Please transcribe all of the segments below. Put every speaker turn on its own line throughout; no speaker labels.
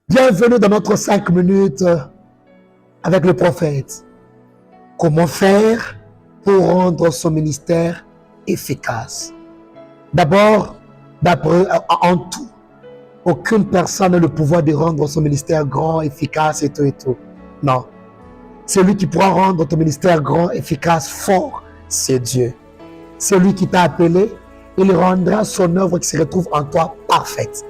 Bienvenue dans notre 5 minutes avec le prophète. Comment faire pour rendre son ministère efficace? D'abord, en tout, aucune personne n'a le pouvoir de rendre son ministère grand, efficace et tout et tout. Non. Celui qui pourra rendre ton ministère grand, efficace, fort, c'est Dieu. Celui qui t'a appelé, il rendra son œuvre qui se retrouve en toi parfaite.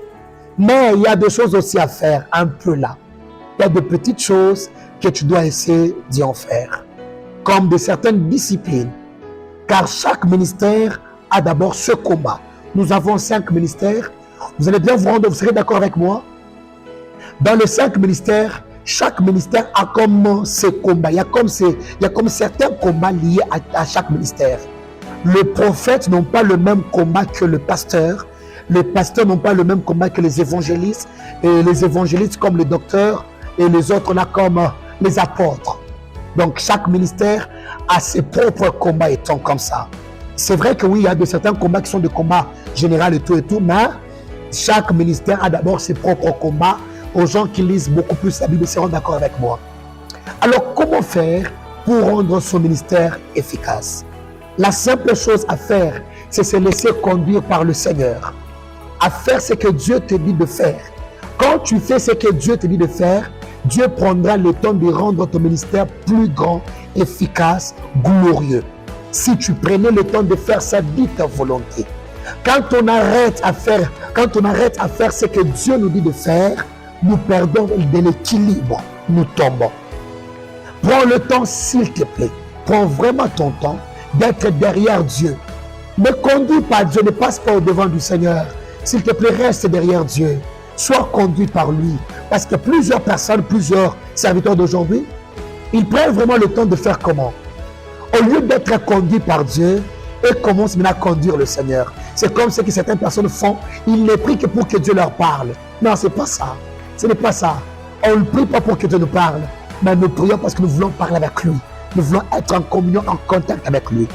Mais il y a des choses aussi à faire, un peu là. Il y a de petites choses que tu dois essayer d'y en faire. Comme de certaines disciplines. Car chaque ministère a d'abord ce combat. Nous avons 5 ministères. Vous allez bien vous rendre, vous serez d'accord avec moi? Dans les 5 ministères, chaque ministère a comme ses combats. Il y a comme certains combats liés à chaque ministère. Les prophètes n'ont pas le même combat que le pasteur. Les pasteurs n'ont pas le même combat que les évangélistes. Et les évangélistes comme les docteurs et les autres là comme les apôtres. Donc chaque ministère a ses propres combats étant comme ça. C'est vrai que oui, il y a de certains combats qui sont des combats généraux et tout, mais chaque ministère a d'abord ses propres combats. Aux gens qui lisent beaucoup plus la Bible seront d'accord avec moi. Alors comment faire pour rendre son ministère efficace? La simple chose à faire, c'est se laisser conduire par le Seigneur. À faire ce que Dieu te dit de faire. Quand tu fais ce que Dieu te dit de faire, Dieu prendra le temps de rendre ton ministère plus grand, efficace, glorieux. Si tu prenais le temps de faire sa dite volonté. Quand on arrête à faire ce que Dieu nous dit de faire, nous perdons de l'équilibre, nous tombons. Prends le temps, s'il te plaît. Prends vraiment ton temps d'être derrière Dieu. Ne conduis pas Dieu, ne passe pas au devant du Seigneur. S'il te plaît, reste derrière Dieu. Sois conduit par lui. Parce que plusieurs personnes, plusieurs serviteurs d'aujourd'hui, ils prennent vraiment le temps de faire comment? Au lieu d'être conduits par Dieu, ils commencent maintenant à conduire le Seigneur. C'est comme ce que certaines personnes font. Ils ne prient que pour que Dieu leur parle. Non, ce n'est pas ça. Ce n'est pas ça. On ne prie pas pour que Dieu nous parle. Mais nous prions parce que nous voulons parler avec lui. Nous voulons être en communion, en contact avec lui.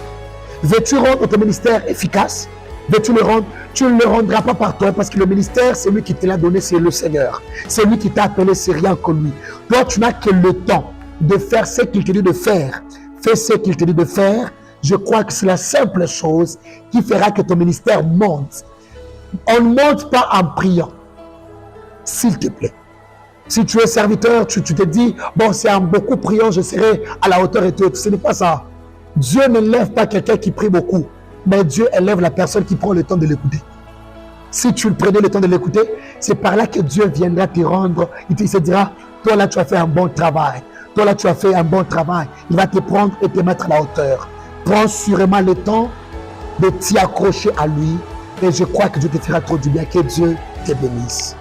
Veux-tu rendre ton ministère efficace? Veux-tu le rendre? Tu ne le rendras pas par toi parce que le ministère, c'est lui qui te l'a donné, c'est le Seigneur. C'est lui qui t'a appelé, c'est rien que lui. Toi, tu n'as que le temps de faire ce qu'il te dit de faire. Fais ce qu'il te dit de faire. Je crois que c'est la simple chose qui fera que ton ministère monte. On ne monte pas en priant. S'il te plaît. Si tu es serviteur, tu te dis, bon, c'est en beaucoup priant, je serai à la hauteur et tout. Ce n'est pas ça. Dieu ne lève pas quelqu'un qui prie beaucoup. Mais Dieu élève la personne qui prend le temps de l'écouter. Si tu prenais le temps de l'écouter, c'est par là que Dieu viendra te rendre. Il se dira, toi là tu as fait un bon travail. Toi là tu as fait un bon travail. Il va te prendre et te mettre à la hauteur. Prends sûrement le temps de t'y accrocher à lui. Et je crois que Dieu te fera trop du bien. Que Dieu te bénisse.